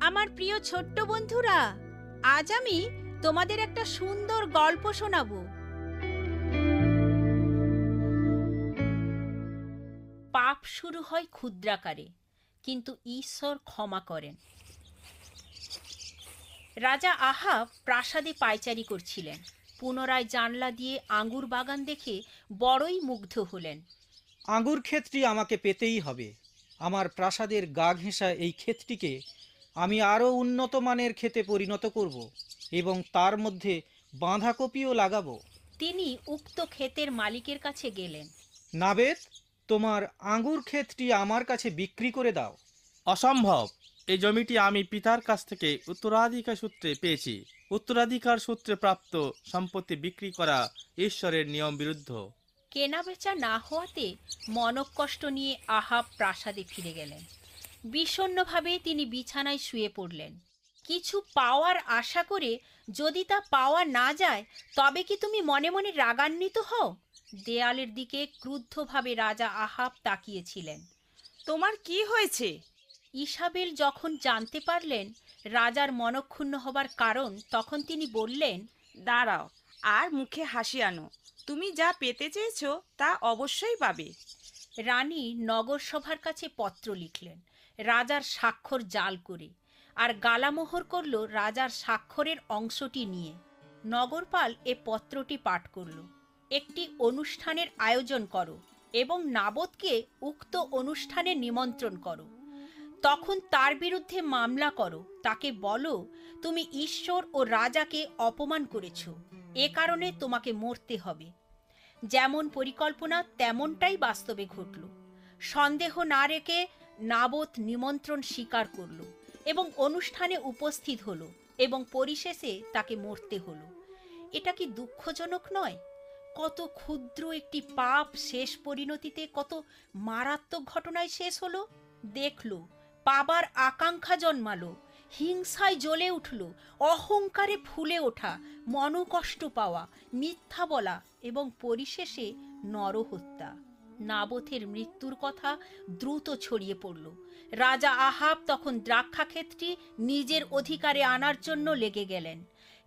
আমার প্রিয় ছোট্ট বন্ধুরা, আজ আমি তোমাদের একটা সুন্দর গল্প শোনাবো। পাপ শুরু হয় ক্ষুদ্রাকারে, কিন্তু ঈশ্বর ক্ষমা করেন। রাজা আহাব প্রাসাদে পায়চারি করছিলেন। পুনরায় জানলা দিয়ে আঙ্গুর বাগান দেখে বড়ই মুগ্ধ হলেন। আঙ্গুর ক্ষেতটি আমাকে পেতেই হবে। আমার প্রাসাদের গা ঘেঁষা এই ক্ষেতটিকে আমি আরও উন্নত মানের ক্ষেতে পরিণত করব এবং তার মধ্যে বাঁধাকপিও লাগাবো। তিনি উক্ত ক্ষেতের মালিকের কাছে গেলেন। নাবেদ, তোমার আঙ্গুর ক্ষেতটি আমার কাছে বিক্রি করে দাও। অসম্ভব। এই জমিটি আমি পিতার কাছ থেকে উত্তরাধিকার সূত্রে পেয়েছি। উত্তরাধিকার সূত্রে প্রাপ্ত সম্পত্তি বিক্রি করা ঈশ্বরের নিয়ম বিরুদ্ধ। কেনাবেচা না হওয়াতে মনকষ্ট নিয়ে আহাব প্রাসাদে ফিরে গেলেন। বিষণ্ণভাবে তিনি বিছানায় শুয়ে পড়লেন। কিছু পাওয়ার আশা করে যদি তা পাওয়া না যায়, তবে কি তুমি মনে মনে রাগান্বিত হও? দেয়ালের দিকে ক্রুদ্ধভাবে রাজা আহাব তাকিয়েছিলেন। তোমার কি হয়েছে? ইসাবেল যখন জানতে পারলেন রাজার মনক্ষুণ্ণ হবার কারণ, তখন তিনি বললেন, দাঁড়াও, আর মুখে হাসি আনো। তুমি যা পেতে চেয়েছো তা অবশ্যই পাবে। রানী নগর সভার কাছে পত্র লিখলেন রাজার স্বাক্ষর জাল করে, আর গালামোহর করল রাজার স্বাক্ষরের অংশটি নিয়ে। নগরপাল এ পত্রটি পাঠ করল। একটি অনুষ্ঠানের আয়োজন করো এবং নাবদকে উক্ত অনুষ্ঠানে নিমন্ত্রণ করো। তখন তার বিরুদ্ধে মামলা করো। তাকে বলো, তুমি ঈশ্বর ও রাজাকে অপমান করেছ, এ কারণে তোমাকে মরতে হবে। যেমন পরিকল্পনা তেমনটাই বাস্তবে ঘটল। সন্দেহ না রেখে নাবত নিমন্ত্রণ স্বীকার করল এবং অনুষ্ঠানে উপস্থিত হলো, এবং পরিশেষে তাকে মরতে হলো। এটা কি দুঃখজনক নয়? কত ক্ষুদ্র একটি পাপ শেষ পরিণতিতে কত মারাত্মক ঘটনায় শেষ হলো। দেখল, পাবার আকাঙ্ক্ষা জন্মালো, হিংসায় জ্বলে উঠল, অহংকারে ফুলে ওঠা, মনকষ্ট পাওয়া, মিথ্যা বলা এবং পরিশেষে নরহত্যা। নাবথের মৃত্যুর কথা দ্রুত ছড়িয়ে পড়ল। রাজা আহাব তখন দ্রাক্ষাক্ষেতটি নিজের অধিকারে আনার জন্য লেগে গেলেন,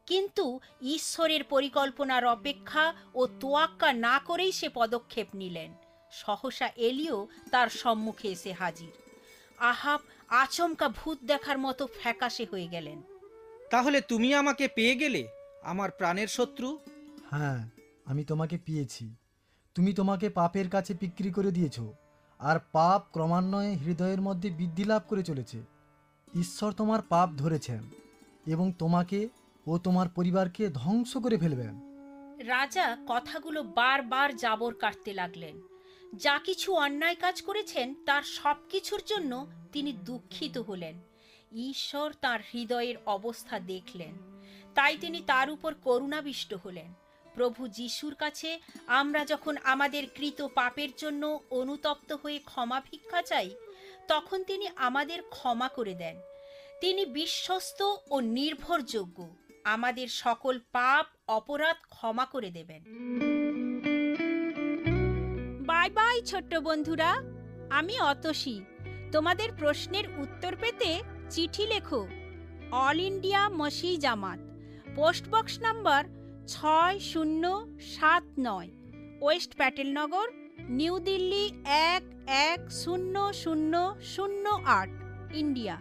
কিন্তু ঈশ্বরের পরিকল্পনার অপেক্ষা ও তোয়াক্কা না করেই সে পদক্ষেপ নিলেন। সহসা এলিও তার সম্মুখে এসে হাজির। আহাব আচমকা ভূত দেখার মতো ফ্যাকাশে হয়ে গেলেন। তাহলে তুমি আমাকে পেয়ে গেলে, আমার প্রাণের শত্রু? হ্যাঁ, আমি তোমাকে পেয়েছি। তুমি তোমাকে পাপের কাছে বিক্রি করে দিয়েছ, আর পাপ ক্রমান্বয়ে হৃদয়ের মধ্যে বৃদ্ধি লাভ করে চলেছে। ঈশ্বর তোমার পাপ ধরেছেন এবং তোমাকে ও তোমার পরিবারকে ধ্বংস করে ফেলবেন। রাজা কথাগুলো বারবার জাবর কাটতে লাগলেন। যা কিছু অন্যায় কাজ করেছেন তার সব কিছুর জন্য তিনি দুঃখিত হলেন। ঈশ্বর তার হৃদয়ের অবস্থা দেখলেন, তাই তিনি তার উপর করুণাবিষ্ট হলেন। প্রভু যিশুর কাছে আমরা যখন আমাদের কৃত পাপের জন্য অনুতপ্ত হয়ে ক্ষমা ভিক্ষা চাই, তখন তিনি আমাদের ক্ষমা করে দেন। তিনি বিশ্বস্ত ও নির্ভরযোগ্য, আমাদের সকল পাপ অপরাধ ক্ষমা করে দেবেন। বাই বাই ছোট্ট বন্ধুরা, আমি অতসী। তোমাদের প্রশ্নের উত্তর পেতে চিঠি লেখো। অল ইন্ডিয়া মসি জামাত, post box number 6079, west Patel Nagar, new Delhi 110008, India.